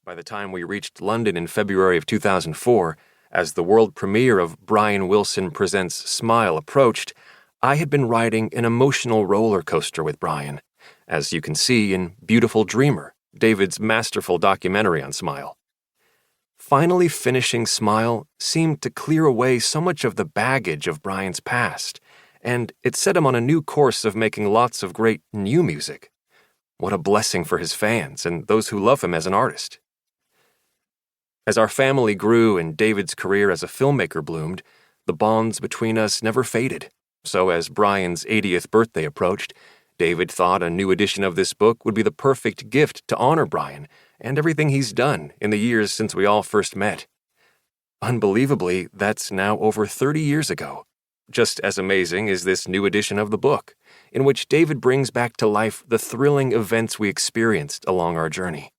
By the time we reached London in February of 2004, as the world premiere of Brian Wilson Presents Smile approached, I had been riding an emotional roller coaster with Brian, as you can see in Beautiful Dreamer, David's masterful documentary on Smile. Finally finishing Smile seemed to clear away so much of the baggage of Brian's past, and it set him on a new course of making lots of great new music. What a blessing for his fans and those who love him as an artist. As our family grew and David's career as a filmmaker bloomed, the bonds between us never faded. So as Brian's 80th birthday approached, David thought a new edition of this book would be the perfect gift to honor Brian and everything he's done in the years since we all first met. Unbelievably, that's now over 30 years ago. Just as amazing is this new edition of the book, in which David brings back to life the thrilling events we experienced along our journey.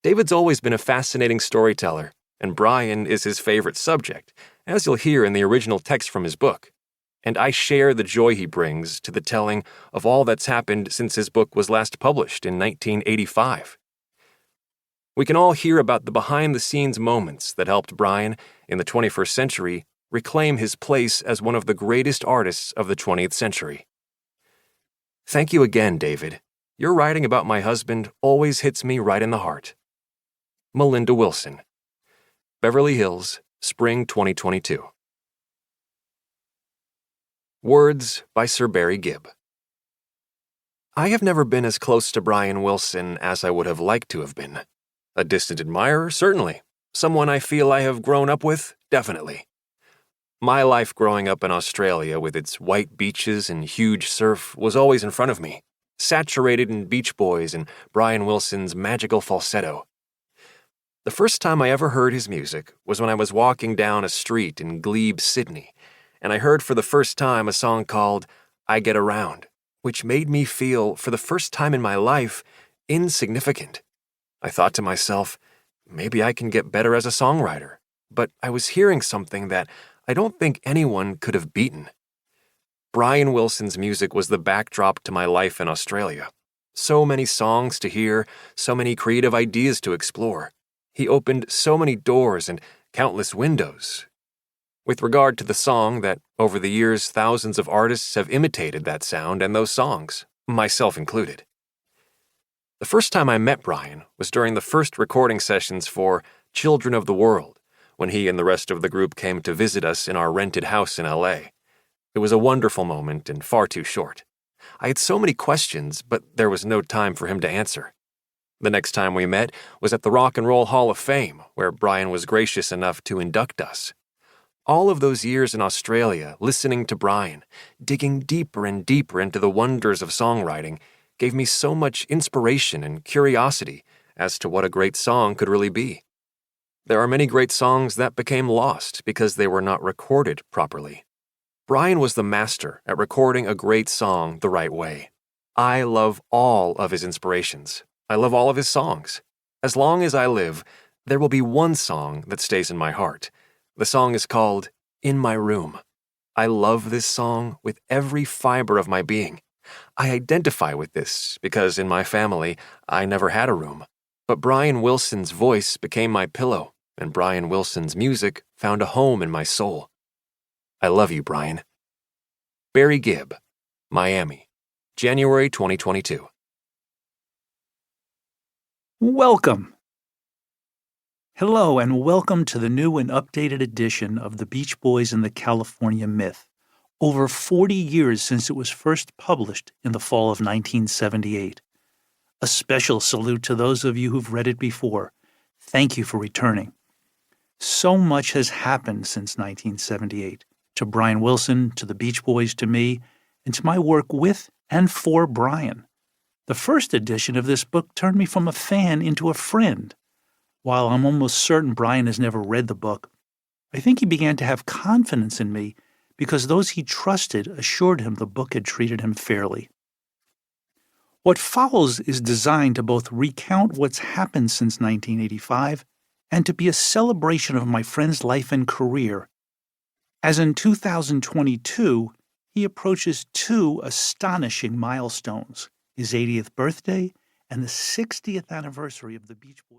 David's always been a fascinating storyteller, and Brian is his favorite subject, as you'll hear in the original text from his book. And I share the joy he brings to the telling of all that's happened since his book was last published in 1985. We can all hear about the behind-the-scenes moments that helped Brian, in the 21st century, reclaim his place as one of the greatest artists of the 20th century. Thank you again, David. Your writing about my husband always hits me right in the heart. Melinda Wilson. Beverly Hills, Spring 2022. Words by Sir Barry Gibb. I have never been as close to Brian Wilson as I would have liked to have been. A distant admirer, certainly. Someone I feel I have grown up with, definitely. My life growing up in Australia with its white beaches and huge surf was always in front of me, saturated in Beach Boys and Brian Wilson's magical falsetto. The first time I ever heard his music was when I was walking down a street in Glebe, Sydney, and I heard for the first time a song called I Get Around, which made me feel, for the first time in my life, insignificant. I thought to myself, maybe I can get better as a songwriter, but I was hearing something that I don't think anyone could have beaten. Brian Wilson's music was the backdrop to my life in Australia. So many songs to hear, so many creative ideas to explore. He opened so many doors and countless windows. With regard to the song that, over the years, thousands of artists have imitated that sound and those songs, myself included. The first time I met Brian was during the first recording sessions for Children of the World, when he and the rest of the group came to visit us in our rented house in LA. It was a wonderful moment and far too short. I had so many questions, but there was no time for him to answer. The next time we met was at the Rock and Roll Hall of Fame, where Brian was gracious enough to induct us. All of those years in Australia, listening to Brian, digging deeper and deeper into the wonders of songwriting, gave me so much inspiration and curiosity as to what a great song could really be. There are many great songs that became lost because they were not recorded properly. Brian was the master at recording a great song the right way. I love all of his inspirations. I love all of his songs. As long as I live, there will be one song that stays in my heart. The song is called In My Room. I love this song with every fiber of my being. I identify with this because in my family, I never had a room. But Brian Wilson's voice became my pillow, and Brian Wilson's music found a home in my soul. I love you, Brian. Barry Gibb, Miami, January 2022. Welcome. Hello, and welcome to the new and updated edition of The Beach Boys and the California Myth, over 40 years since it was first published in the fall of 1978. A special salute to those of you who've read it before. Thank you for returning. So much has happened since 1978, to Brian Wilson, to the Beach Boys, to me, and to my work with and for Brian. The first edition of this book turned me from a fan into a friend. While I'm almost certain Brian has never read the book, I think he began to have confidence in me because those he trusted assured him the book had treated him fairly. What follows is designed to both recount what's happened since 1985 and to be a celebration of my friend's life and career. As in 2022, he approaches two astonishing milestones: his 80th birthday and the 60th anniversary of the Beach Boys.